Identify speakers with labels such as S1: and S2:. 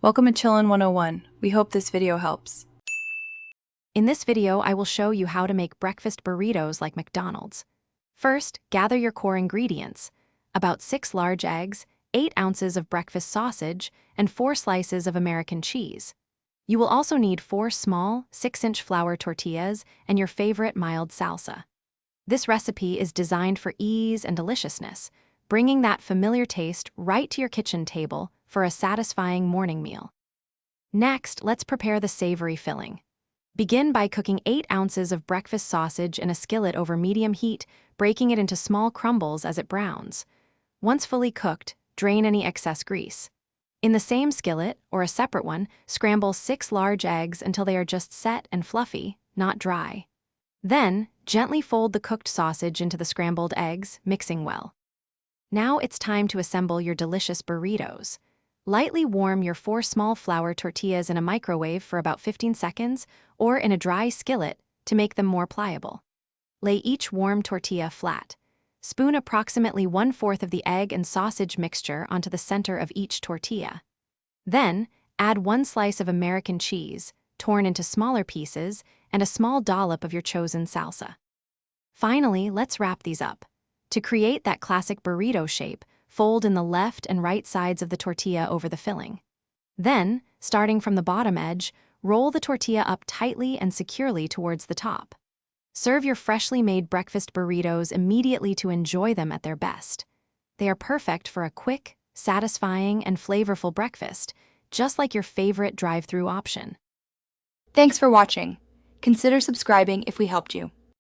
S1: Welcome to Chillin' 101. We hope this video helps.
S2: In this video, I will show you how to make breakfast burritos like McDonald's. First, gather your core ingredients: about 6 large eggs, 8 ounces of breakfast sausage, and 4 slices of American cheese. You will also need 4 small, 6-inch flour tortillas and your favorite mild salsa. This recipe is designed for ease and deliciousness, bringing that familiar taste right to your kitchen table for a satisfying morning meal. Next, let's prepare the savory filling. Begin by cooking 8 ounces of breakfast sausage in a skillet over medium heat, breaking it into small crumbles as it browns. Once fully cooked, drain any excess grease. In the same skillet, or a separate one, scramble 6 large eggs until they are just set and fluffy, not dry. Then, gently fold the cooked sausage into the scrambled eggs, mixing well. Now it's time to assemble your delicious burritos. Lightly warm your 4 small flour tortillas in a microwave for about 15 seconds or in a dry skillet to make them more pliable. Lay each warm tortilla flat. Spoon approximately 1/4 of the egg and sausage mixture onto the center of each tortilla. Then, add 1 slice of American cheese, torn into smaller pieces, and a small dollop of your chosen salsa. Finally, let's wrap these up. To create that classic burrito shape, fold in the left and right sides of the tortilla over the filling. Then, starting from the bottom edge, roll the tortilla up tightly and securely towards the top. Serve your freshly made breakfast burritos immediately to enjoy them at their best. They are perfect for a quick, satisfying, and flavorful breakfast, just like your favorite drive-thru option.
S3: Thanks for watching. Consider subscribing if we helped you.